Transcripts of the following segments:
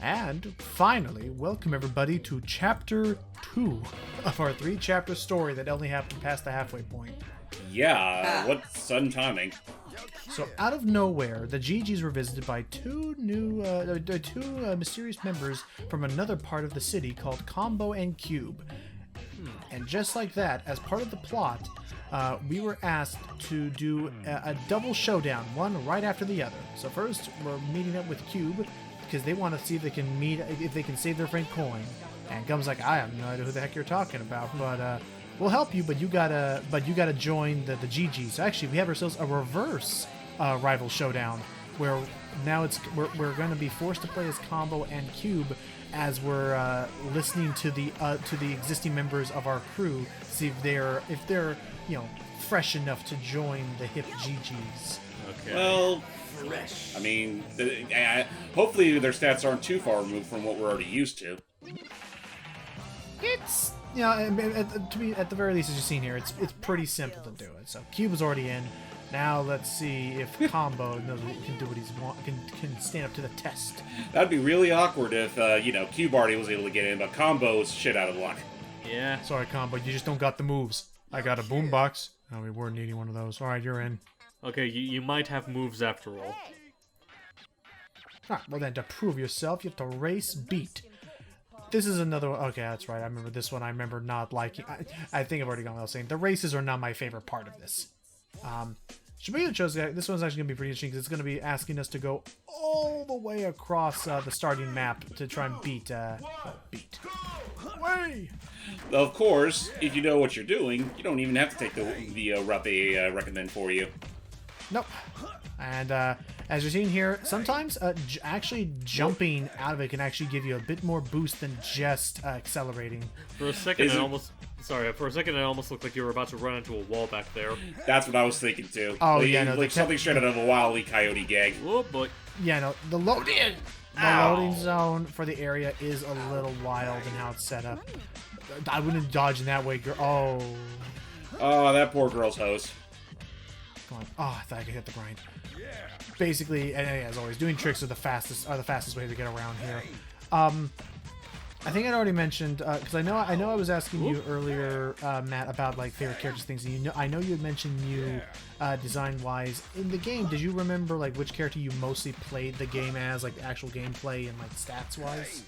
And finally, welcome everybody to Chapter 2 of our 3-chapter story that only happened past the halfway point. Yeah, what sudden timing. So out of nowhere, the GGs were visited by two mysterious members from another part of the city called Combo and Cube. And just like that, as part of the plot, we were asked to do a double showdown, one right after the other. So first, we're meeting up with Cube because they want to see if they can save their friend Coin. And Gum's like, I have no idea who the heck you're talking about, but we'll help you. But you gotta join the GG. So actually, we have ourselves a reverse rival showdown where now we're going to be forced to play as Combo and Cube as we're listening to the existing members of our crew to see if they're fresh enough to join the hip GGs. Okay. Well, fresh. I mean, hopefully their stats aren't too far removed from what we're already used to. It's to be at the very least, as you've seen here, it's pretty simple to do it. So Cube is already in. Now let's see if Combo can do what he's can stand up to the test. That'd be really awkward if Cube already was able to get in, but Combo's shit out of luck. Yeah. Sorry, Combo, you just don't got the moves. I got a boombox. Oh, we were needing one of those. All right, you're in. Okay, you might have moves after all. Alright, well then, to prove yourself, you have to race beat. This is another one. Okay, that's right. I remember this one. I remember not liking. I think I've already gone without saying. The races are not my favorite part of this. Shibuya chose this one's actually going to be pretty interesting because it's going to be asking us to go all the way across the starting map to try and beat. Way! Of course, if you know what you're doing, you don't even have to take the route they recommend for you. Nope. And as you're seeing here, sometimes actually jumping out of it can actually give you a bit more boost than just accelerating. For a second, it almost looked like you were about to run into a wall back there. That's what I was thinking too. Oh, like something straight out of a Wile E. Coyote gag. Oh boy. Yeah, no, the loading zone for the area is a little wild in how it's set up. I wouldn't dodge in that way, girl. Oh, that poor girl's host. Come on. Oh, I thought I could hit the grind. Basically, and as always, doing tricks are the fastest way to get around here. I think I'd already mentioned because I know I was asking you earlier, Matt, about like favorite characters things. And I know you had mentioned you design wise in the game. Did you remember like which character you mostly played the game as, like actual gameplay and like stats wise?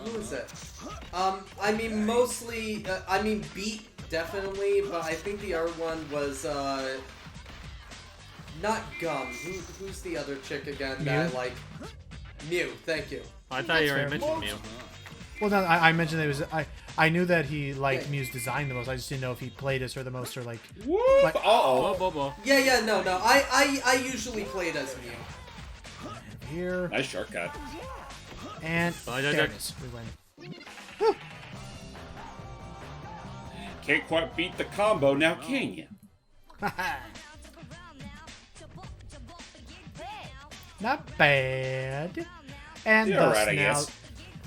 Who is it? I mean, mostly, Beat, definitely, but I think the other one was, not Gum. Who's the other chick again that I like? Mew, thank you. I thought you already mentioned Mew. Well, no, I mentioned it was, I knew that he liked Mew's design the most. I just didn't know if he played as her the most or like... Whoop! Like, Oh. Yeah, no. I usually played as Mew. Here. Nice shortcut. And there it is. We win. Woo. Can't quite beat the combo now, can you? Not bad. And You're thus right, I now, guess.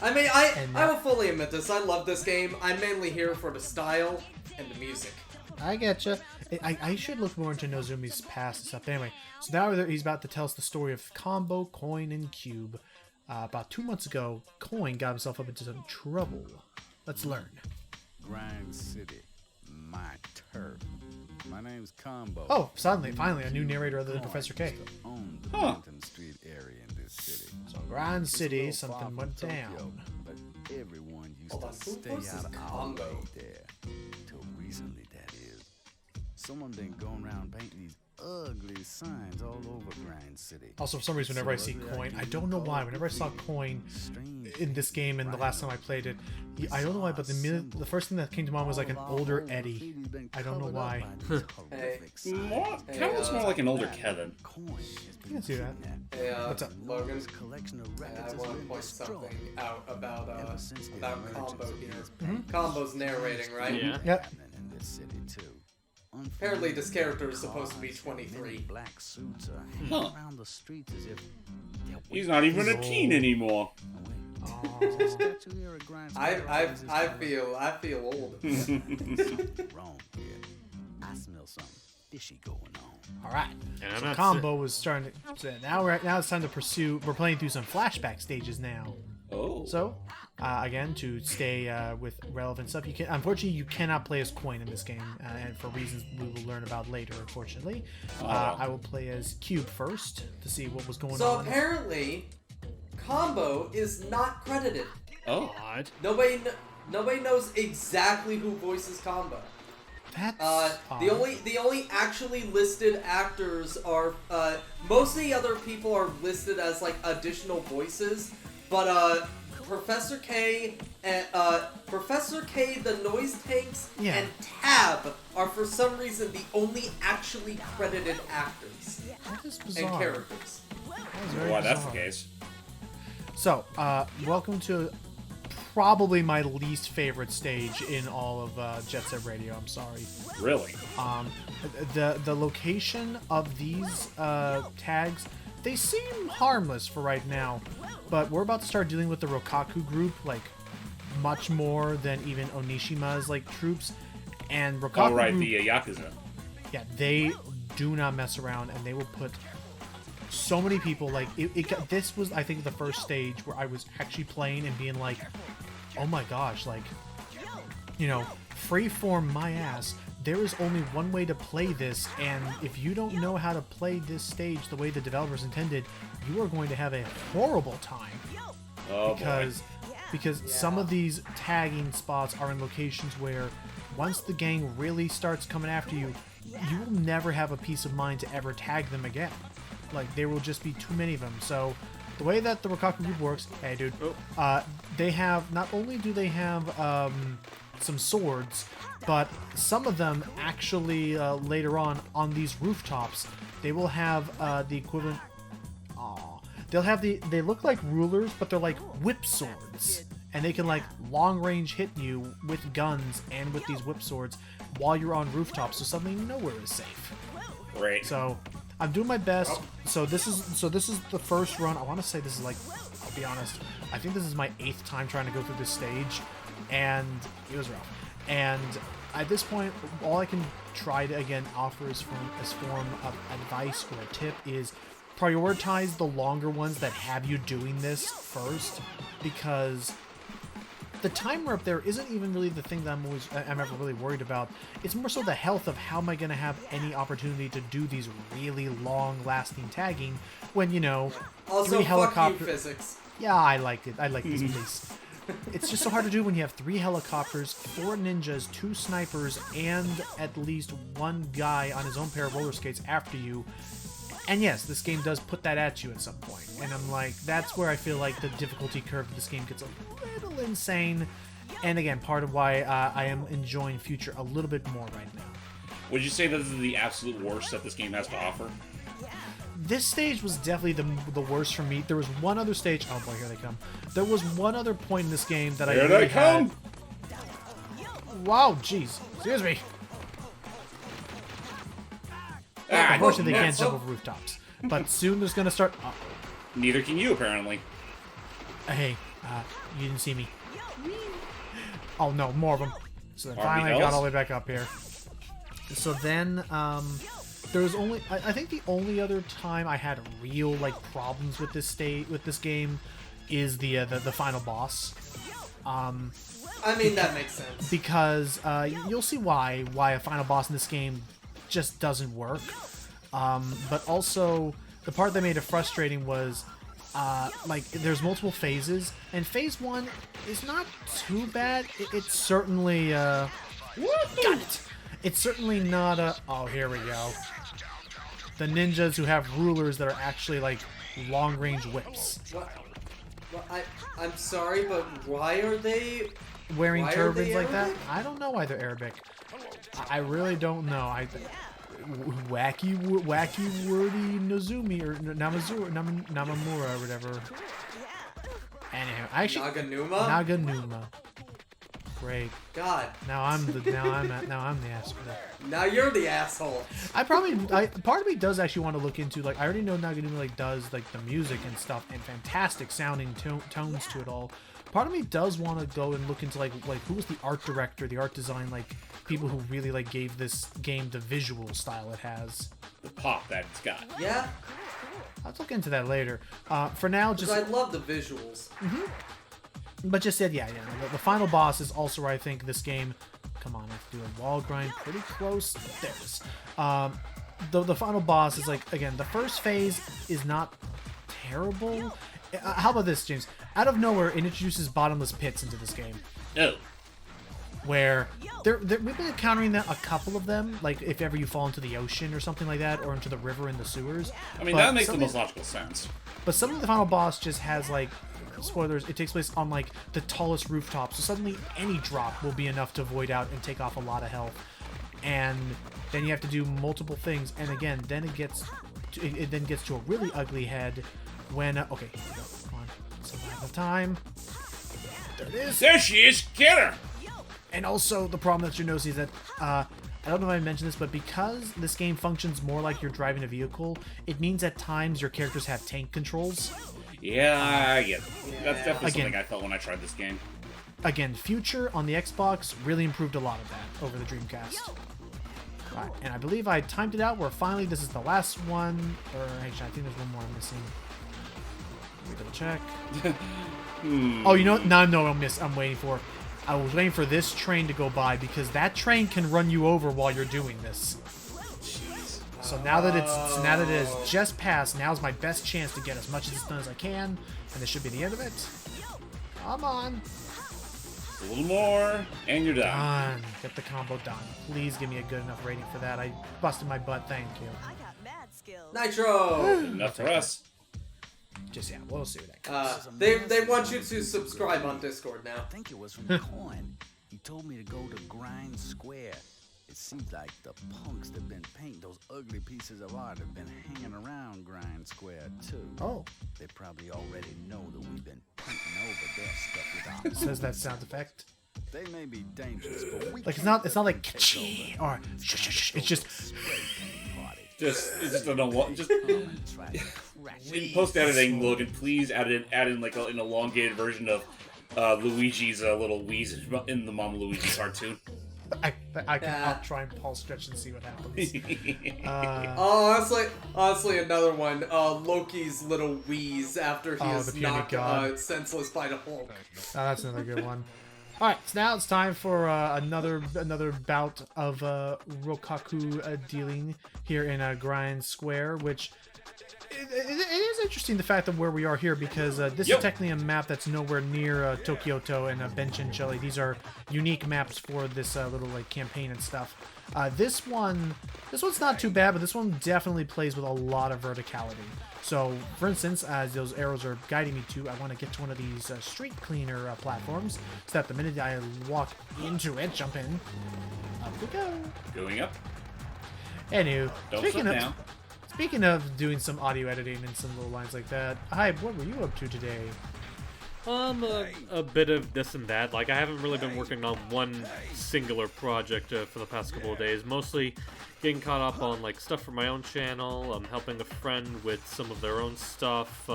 I mean, I will fully admit this. I love this game. I'm mainly here for the style and the music. I getcha. I should look more into Nozumi's past and stuff. Anyway, so now he's about to tell us the story of Combo, Coin, and Cube. About 2 months ago, Coin got himself up into some trouble. Let's learn. Grind City, my turf. My name's Combo. Oh, finally, a new narrator other than Professor K. Own the Mountain Street area in this city. So, Grind City, something went down. But everyone used Hold on, to who stay was this out of our Combo? way there. Till recently, that is. Someone been going around painting these ugly signs all over Grind City. Also, for some reason, whenever I see Coin, I don't know why. Whenever I saw Coin in this game and the last time I played it, I don't know why, but the first thing that came to mind was like an older Eddie. I don't know why. Hey. What? Kind of more like an older Kevin. You can see that. Hey, What's up? Logan? Collection of I records want to has point been something out about since the Combo emergence here. of Combo's narrating, right? Yeah. Yep. in this city too. Apparently this character is supposed to be 23. Black suits are Huh. around the streets as if He's not even a teen anymore. I feel old. Wrong here. I smell something. fishy going on. All right. And I'm So not combo was starting to. So now it's time to pursue. We're playing through some flashback stages now. Oh. So, again, to stay with relevant stuff, unfortunately you cannot play as Coin in this game, and for reasons we will learn about later. Unfortunately, I will play as Cube first to see what was going So on. apparently, Combo is not credited. Oh. Odd. Nobody knows exactly who voices Combo. That's The only actually listed actors are most of the other people are listed as like additional voices, but Professor K and Professor K, the Noise Tanks, Yeah. and Tab are for some reason the only actually credited actors that is bizarre. and characters. That is very Why that's the bizarre. case. So, welcome to probably my least favorite stage in all of Jet Set Radio. I'm sorry. Really? The location of these tags, they seem harmless for right now, but we're about to start dealing with the Rokaku group, like much more than even Onishima's like troops, and Rokaku Oh, right, group, the Yakuza. yeah, they do not mess around, and they will put so many people like this was, I think, the first stage where I was actually playing and being like, oh my gosh, like, you know, freeform my ass. There is only one way to play this, and if you don't know how to play this stage the way the developers intended, you are going to have a horrible time. Oh, Because some of these tagging spots are in locations where once the gang really starts coming after you, you will never have a peace of mind to ever tag them again. Like, there will just be too many of them. So the way that the Rokaku group works, hey dude, they have, not only do they have some swords, but some of them actually later on these rooftops, they will have the equivalent. They'll have they look like rulers, but they're like whip swords, and they can like long range hit you with guns and with these whip swords while you're on rooftops. So suddenly nowhere is safe. Great. So I'm doing my best. So this is the first run. I want to say this is like, I'll be honest, I think this is my 8th time trying to go through this stage, and it was rough. And at this point, all I can try to again offer as form of advice or a tip is prioritize the longer ones that have you doing this first, because the timer up there isn't even really the thing that I'm ever really worried about. It's more so the health of how am I going to have any opportunity to do these really long-lasting tagging when, you know, Also, 3 fuck helicopters. you, physics. Yeah, I liked it. I like this place. It's just so hard to do when you have 3 helicopters, 4 ninjas, 2 snipers, and at least 1 guy on his own pair of roller skates after you. And yes, this game does put that at you at some point. And I'm like, that's where I feel like the difficulty curve of this game gets a little insane. And again, part of why I am enjoying Future a little bit more right now. Would you say this is the absolute worst that this game has to offer? This stage was definitely the worst for me. There was one other stage. Oh boy, here they come. There was one other point in this game that Here I really they come! Wow, jeez. Excuse me. Ah, Unfortunately, they yeah. can't jump over rooftops. But soon there's going to start... Neither can you, apparently. Hey, you didn't see me. Oh no, more of them. So then Are we finally I got else? all the way back up here. So then, there was only... I think the only other time I had real, like, problems with this game is the final boss. I mean, that makes sense. Because you'll see why a final boss in this game just doesn't work. But also, the part that made it frustrating was, like, there's multiple phases, and phase 1 is not too bad. It's certainly, got it! It's certainly not a... Oh, here we go. The ninjas who have rulers that are actually, like, long-range whips. What? I'm sorry, but why are they... Wearing Why are turbans they like that? Arabic? I don't know why they're Arabic. I really don't know. Wacky wordy Nozumi or Namamura or whatever. Anyhow, I actually Naganuma? Naganuma. Great. God. Now I'm the asshole. Now you're the asshole. Part of me does actually want to look into, like, I already know Naganuma like does like the music and stuff and fantastic sounding tones to it all. part of me does want to go and look into like who was the art director, the art design, like people who really like gave this game the visual style it has. The pop that it's got. Yeah, I'll look into that later. For now, just because I love the visuals. but just said, yeah. The final boss is also where I think this game. Come on, I have to do a wall grind pretty close. There it is. The final boss is like, again, the first phase is not terrible. How about this, James? Out of nowhere, it introduces bottomless pits into this game. Oh. Where we've been encountering a couple of them, like if ever you fall into the ocean or something like that, or into the river in the sewers. I mean, But that makes the some most of logical sense. But some of the final boss just has like, spoilers, it takes place on like the tallest rooftop, so suddenly any drop will be enough to void out and take off a lot of health. And then you have to do multiple things, and again, then it then gets to a really ugly head when okay, here we go. Come on, survive the time. There it is. There she is! Get her! And also, the problem that you notice is that, I don't know if I mentioned this, but because this game functions more like you're driving a vehicle, it means at times your characters have tank controls. Yeah, I get it. That's definitely Again. something I felt when I tried this game. Again, Future on the Xbox really improved a lot of that over the Dreamcast. Right, and I believe I timed it out where finally this is the last one, or actually I think there's one more I'm missing. Let me double check. Oh, you know what? No, I'm waiting for. I was waiting for this train to go by because that train can run you over while you're doing this. So now that it has just passed, now's my best chance to get as much of this done as I can, and this should be the end of it. Come on. A little more, and you're done. Done. Get the combo done. Please give me a good enough rating for that. I busted my butt. Thank you. I got mad skills. Nitro! Enough for us. Just yeah, we'll see what that comes. They want you to subscribe on Discord now. I think it was from Coin. He told me to go to Grind Square. It seems like the punks that been painting those ugly pieces of art have been hanging around Grind Square too. Oh, They probably already know that we've been painting over their stuff with our says that sound effect. They may be dangerous, but we Like it's can't not like let them ka-chee take over. or shh. It's just Spray paint party. It's just just Try to crack in post editing, Logan, please add in like an elongated version of Luigi's little wheeze in the Mama Luigi cartoon. I'll try and pulse stretch and see what happens. Honestly, another one. Loki's little wheeze after he Oh, is the puny knocked god. senseless by the Hulk. That's another good one. All right, so now it's time for another bout of Rokaku dealing here in Grind Square, which it is interesting the fact of where we are here because this is technically a map that's nowhere near Tokyoto and Benchinchili. These are unique maps for this little like campaign and stuff. This one's not too bad, but this one definitely plays with a lot of verticality. So, for instance, as those arrows are guiding me to, I want to get to one of these street cleaner platforms, so that the minute I walk into it, jump in, up we go. Going up. Anywho, Don't slow down. speaking of doing some audio editing and some little lines like that, hi, what were you up to today? A bit of this and that. Like, I haven't really been working on one singular project for the past couple of days. Mostly getting caught up on, like, stuff for my own channel. I'm helping a friend with some of their own stuff.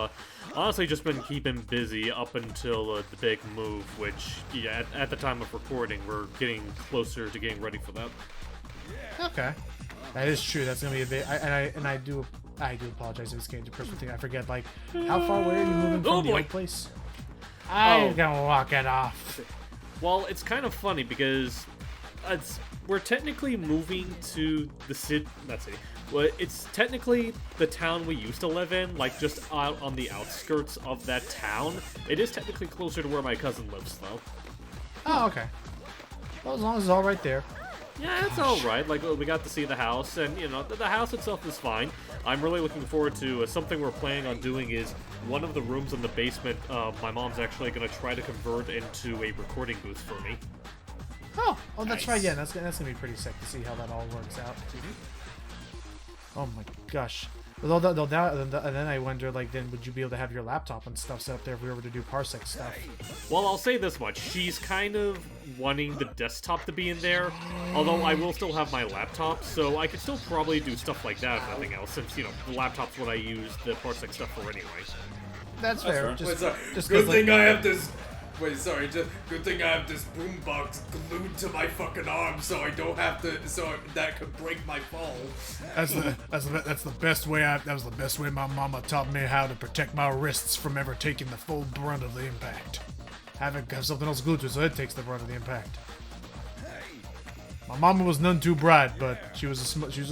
Honestly, just been keeping busy up until the big move, which, yeah, at the time of recording, we're getting closer to getting ready for that. Okay, that is true. That's gonna be a bit. I do apologize if it's getting too personal thing. I forget, like, how far away are you moving from Oh, the boy. old place? I'm gonna walk it off. Well, it's kind of funny because we're technically moving to the city. Not city. Well, it's technically the town we used to live in, like just out on the outskirts of that town. It is technically closer to where my cousin lives, though. Oh, okay. Well, as long as it's all right there. Yeah, it's all right. Like, we got to see the house, and you know, the house itself is fine. I'm really looking forward to something we're planning on doing. Is one of the rooms in the basement. My mom's actually going to try to convert into a recording booth for me. Oh, that's Nice. right. Yeah, that's gonna be pretty sick to see how that all works out. Oh my gosh. And then I wonder, like, then would you be able to have your laptop and stuff set up there if we were to do Parsec stuff? Well, I'll say this much. She's kind of wanting the desktop to be in there, although I will still have my laptop, so I could still probably do stuff like that if nothing else, since, you know, the laptop's what I use the Parsec stuff for anyway. That's fair. fair. Just, Good 'cause, like, thing I have this Wait, sorry. Just good thing I have this boombox glued to my fucking arm, so I don't have to. So that could break my fall. That's the best way. That was the best way my mama taught me how to protect my wrists from ever taking the full brunt of the impact. Have something else glued to it so it takes the brunt of the impact. My mama was none too bright, but she was a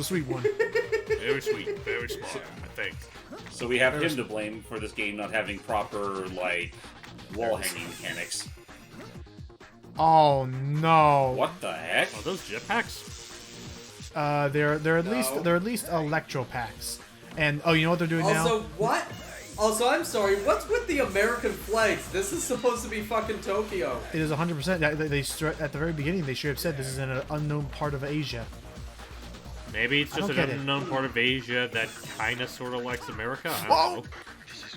sweet one. Very sweet, very smart, I think. So we have him to blame for this game not having proper, like, wall hanging mechanics. Oh no! What the heck? Are those jetpacks? They're at least electro packs. And oh, you know what they're doing now? Also, what? Also, I'm sorry. What's with the American flags? This is supposed to be fucking Tokyo. It is 100%. At the very beginning, they should have said this is an unknown part of Asia. Maybe it's just an unknown part of Asia that kind of sort of likes America. I don't know.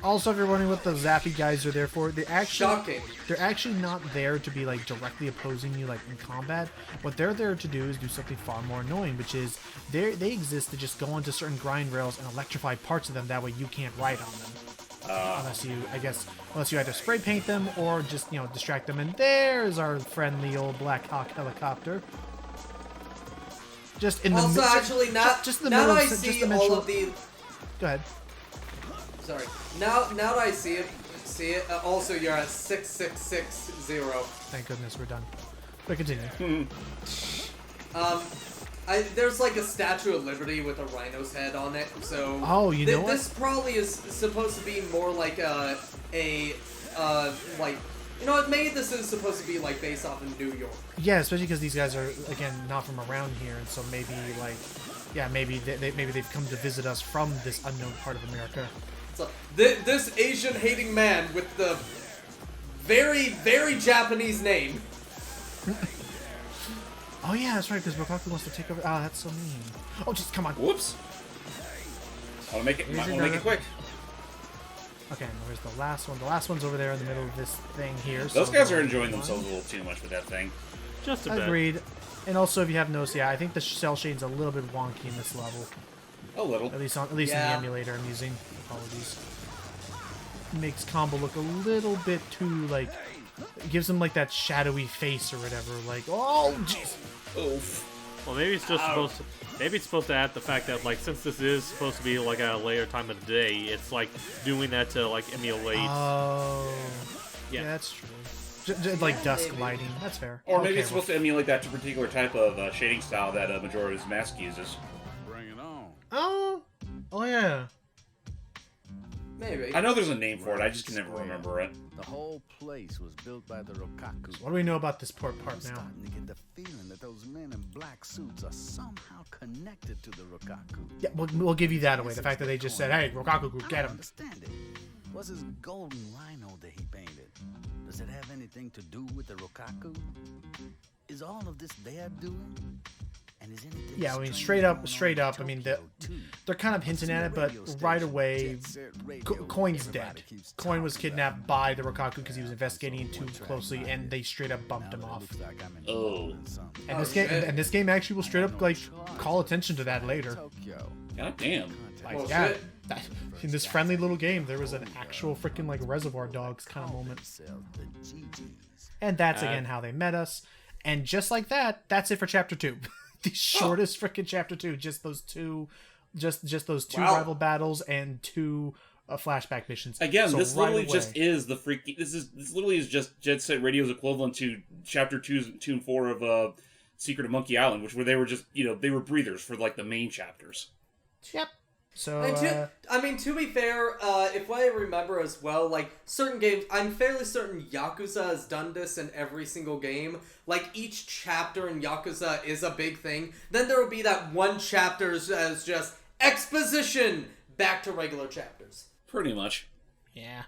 Also, if you're wondering what the Zappy guys are there for, they're Shocking. actually not there to be like directly opposing you like in combat. What they're there to do is do something far more annoying, which is they exist to just go onto certain grind rails and electrify parts of them. That way you can't ride on them. Unless you either spray paint them or just, distract them. And there's our friendly old Black Hawk helicopter. Just in the Also, actually, now that I see all of the. Go ahead. Sorry. Now that I see it. Also, you're at 6660. Thank goodness we're done. But continue. There's like a Statue of Liberty with a rhino's head on it, so. Oh, you know what? This probably is supposed to be more like maybe this is supposed to be like based off in New York. Yeah, especially because these guys are again not from around here, and so maybe maybe they've come to visit us from this unknown part of America. So this Asian hating man with the very very Japanese name. Oh yeah, that's right, because Rokaku wants to take over. Ah, that's so mean. Oh, just come on. Whoops. I'll make it quick. Okay, and where's the last one? The last one's over there in the middle of this thing here. Those guys are enjoying themselves a little too much with that thing. Just a bit. Agreed. And also, if you have noticed, I think the cell shade's a little bit wonky in this level. A little. At least in the emulator I'm using. Apologies. Makes Combo look a little bit too, like... It gives him, like, that shadowy face or whatever. Like, oh, jeez. Oof. Well, maybe it's just supposed to... Maybe it's supposed to add the fact that, like, since this is supposed to be, like, at a later time of the day, it's, like, doing that to, like, emulate... Oh. Yeah, that's true. Like dusk lighting. That's fair. Or maybe it's supposed to emulate that particular type of shading style that Majora's Mask uses. Bring it on. Oh yeah. Maybe. I know there's a name for it, I just can never remember it. The whole place was built by the Rokaku. What do we know about this port part I'm now? starting to get the feeling that those men in black suits are somehow connected to the Rokaku. Yeah, we'll give you that away. The fact that they just said, "Hey, Rokaku Group, get I don't him." understand it. What's his golden rhino that he painted? Does it have anything to do with the Rokaku? Is all of this their doing? And is anything Yeah, I mean, strange straight going on up. I in mean, Tokyo, too? they're kind of hinting at it, but right away, Coin's dead. Coin was kidnapped by the Rokaku because he was investigating too closely, and they straight up bumped him off. Oh. And this game actually will straight up like call attention to that later. God damn. Like, Oh, yeah, shit. in this friendly little game, there was an actual freaking like Reservoir Dogs kind of moment. And that's again how they met us. And just like that, that's it for Chapter 2. The shortest freaking Chapter 2. Just those two, just those two rival battles and two flashback missions. Again, So this right literally away- just is the freaky. This literally is just Jet Set Radio's equivalent to Chapter 2 and 4 of Secret of Monkey Island, which where they were just they were breathers for like the main chapters. Yep. So To be fair, if I remember as well, like, certain games, I'm fairly certain Yakuza has done this in every single game. Like, each chapter in Yakuza is a big thing. Then there will be that one chapter as just exposition back to regular chapters. Pretty much. yeah.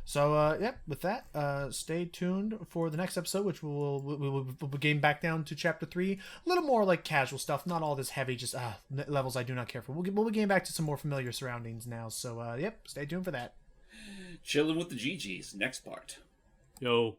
So yep. With that, stay tuned for the next episode, which we'll game back down to Chapter 3. A little more like casual stuff, not all this heavy, just levels I do not care for. We'll game back to some more familiar surroundings now. So yep, stay tuned for that. Chilling with the GGs. Next part. Yo.